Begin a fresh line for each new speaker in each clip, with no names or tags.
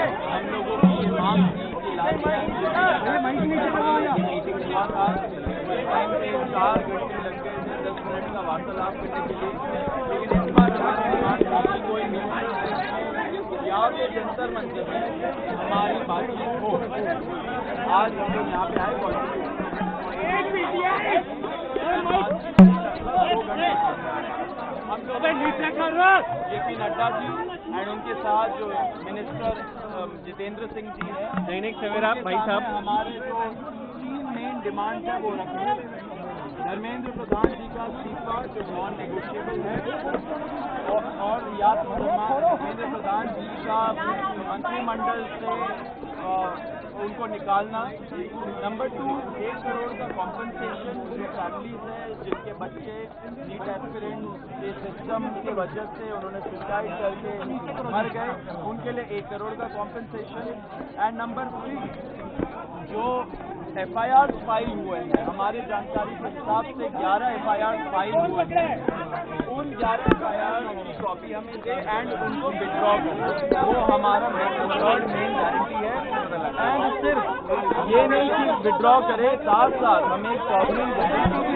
हम लोगों की ये मांग थी कि लास्ट मीटिंग हुआ था, उस टाइम पे 4 घंटे लग गए थे 10 मिनट का वार्तालाप करने के लिए, लेकिन इस बार हमारी मांग थी कि कोई मीटिंग या फिर जंतर मंतर में हमारी बातचीत हो। आज हम लोग यहाँ पे आए जेपी नड्डा जी एंड उनके साथ जो मिनिस्टर जितेंद्र सिंह जी हैं,
दैनिक सवेरा भाई साहब,
हमारे जो 3 मेन डिमांड है वो रखे। धर्मेंद्र प्रधान जी का इस्तीफा जो नॉन नेगोशिएबल है, और या धर्मेंद्र प्रधान जी का मंत्रिमंडल से उनको निकालना। नंबर 2, 1 करोड़ का कॉम्पनसेशन जो फैमिलीज है जिनके बच्चे नीट एस्पिरेंट के सिस्टम की वजह से उन्होंने सुसाइड करके मर गए, उनके लिए 1 करोड़ का कॉम्पनसेशन। एंड नंबर 3, जो FIR फाइल हुए हैं, हमारी जानकारी के हिसाब से 11 FIR फाइल हुए हैं, उन 11 FIR की कॉपी हमें दे एंड उनको विड्रॉ करें, वो हमारा थर्ड मेन गारंटी है। एंड सिर्फ ये नहीं कि विड्रॉ करे, साथ साथ हमें एक सॉवरेन गारंटी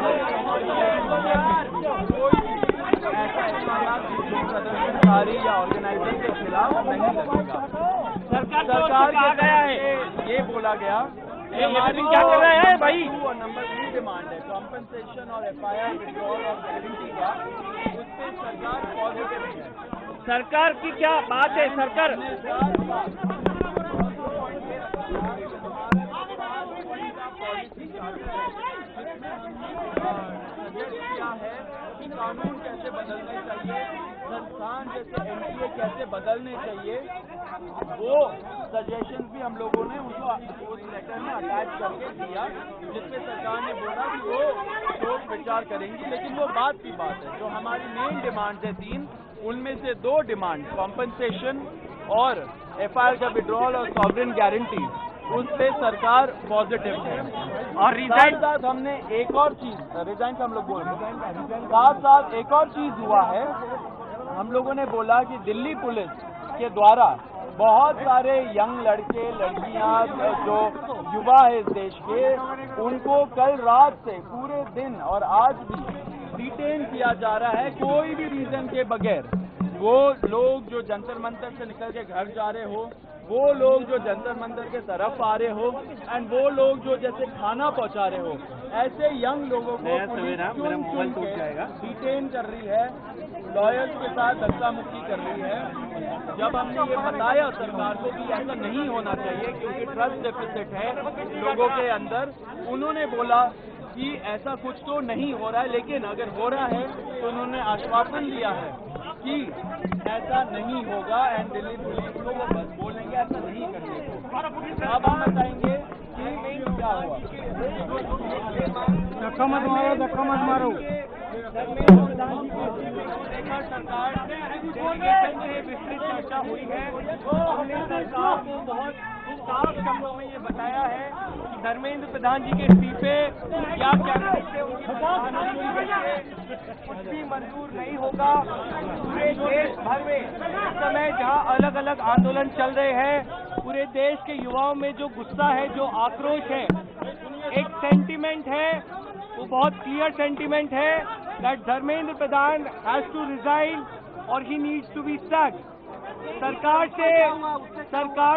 प्रदर्शनकारी या ऑर्गेनाइजर के खिलाफ नहीं लगेगा। सरकार के गया है ये बोला गया
क्या कर रहा है भाई।
नंबर 2 डिमांड है कॉम्पनसेशन और FIR विड्रॉल और गारंटी का, उस पर सरकार पॉजिटिव है।
सरकार की क्या बात है? सरकार किया है कि कानून कैसे बदलने चाहिए, संस्थान जैसे NTA कैसे बदलने चाहिए, वो सजेशन भी हम लोगों ने उनको उस लेटर में अटैच करके दिया, जिसपे सरकार ने बोला कि वो सोच विचार करेंगी। लेकिन वो बात की बात है, जो हमारी मेन डिमांड है 3, उनमें से 2 डिमांड कॉम्पनसेशन और FIR का विड्रॉल और सॉवरेन गारंटी, उस पे सरकार पॉजिटिव है। और रिजाइन साथ हमने एक और चीज, रिजाइन का हम लोग बोल रहे हैं, साथ एक और चीज हुआ है, हम लोगों ने बोला कि दिल्ली पुलिस के द्वारा बहुत सारे यंग लड़के लड़कियां जो युवा है इस देश के, उनको कल रात से पूरे दिन और आज भी डिटेन किया जा रहा है कोई भी रीजन के बगैर। वो लोग जो जंतर मंतर से निकल के घर जा रहे हो, वो लोग जो जंतर मंतर के तरफ आ रहे हो, एंड वो लोग जो जैसे खाना पहुंचा रहे हो, ऐसे यंग लोगों को डिटेन कर रही है, लॉयर्स के साथ धक्का मुक्की कर रही है। जब हमने ये बताया सरकार को कि ऐसा नहीं होना चाहिए क्योंकि ट्रस्ट डेफिसिट है लोगों के अंदर, उन्होंने बोला कि ऐसा कुछ तो नहीं हो रहा है, लेकिन अगर हो रहा है तो उन्होंने आश्वासन दिया है कि ऐसा नहीं होगा एंड दिल्ली पुलिस को वो बस बोलेंगे ऐसा नहीं करने को। अब हम बताएंगे कि क्या हुआ। धक्का मत मारो।
सरकार डेलीगेशन से विस्तृत चर्चा हुई है, हमने सरकार को बहुत साफ शब्दों में ये बताया है कि धर्मेंद्र प्रधान जी के इस्तीफे या कैबिनेट से कुछ भी मंजूर नहीं होगा। पूरे देश भर में इस समय जहां अलग अलग आंदोलन चल रहे हैं, पूरे देश के युवाओं में जो गुस्सा है, जो आक्रोश है, एक सेंटीमेंट है, वो बहुत क्लियर सेंटीमेंट है that Dharmendra Pradhan has to resign और he needs to be sacked. सरकार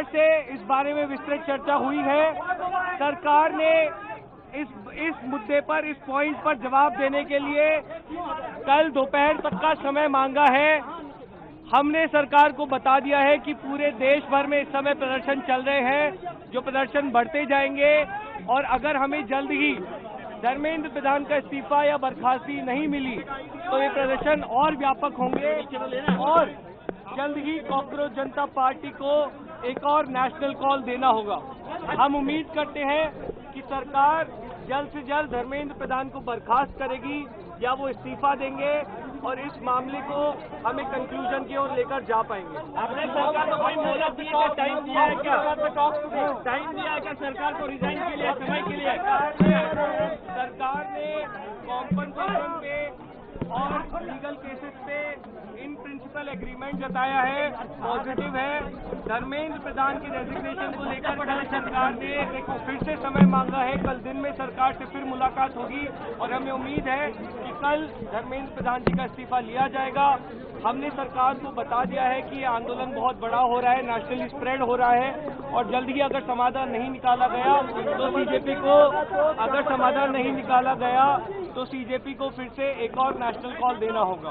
से इस बारे में विस्तृत चर्चा हुई है। सरकार ने इस मुद्दे पर, इस पॉइंट पर जवाब देने के लिए कल दोपहर तक का समय मांगा है। हमने सरकार को बता दिया है कि पूरे देश भर में इस समय प्रदर्शन चल रहे हैं, जो प्रदर्शन बढ़ते जाएंगे, और अगर हमें जल्द ही धर्मेंद्र प्रधान का इस्तीफा या बर्खास्ती नहीं मिली तो ये प्रदर्शन और व्यापक होंगे और जल्द ही कॉकरोच जनता पार्टी को एक और नेशनल कॉल देना होगा। हम उम्मीद करते हैं कि सरकार जल्द से जल्द धर्मेंद्र प्रधान को बर्खास्त करेगी या वो इस्तीफा देंगे और इस मामले को हमें कंक्लूजन की ओर लेकर जा पाएंगे। आपने सरकार को कोई मोहलत दी है, टाइम दिया है क्या? टाइम दिया है क्या सरकार को रिजाइन के लिए, समय के लिए? सरकार ने कॉम्पनसेशन पे और लीगल केसेस पे इन प्रिंसिपल एग्रीमेंट जताया है, पॉजिटिव है। धर्मेंद्र प्रधान की रेजिग्नेशन को लेकर कल सरकार ने फिर से समय मांगा है। कल दिन में सरकार से फिर मुलाकात होगी और हमें उम्मीद है कि कल धर्मेंद्र प्रधान जी का इस्तीफा लिया जाएगा। हमने सरकार को बता दिया है कि ये आंदोलन बहुत बड़ा हो रहा है, नेशनली स्प्रेड हो रहा है और जल्द ही अगर समाधान नहीं निकाला गया तो सीजेपी को फिर से एक और नेशनल कॉल देना होगा।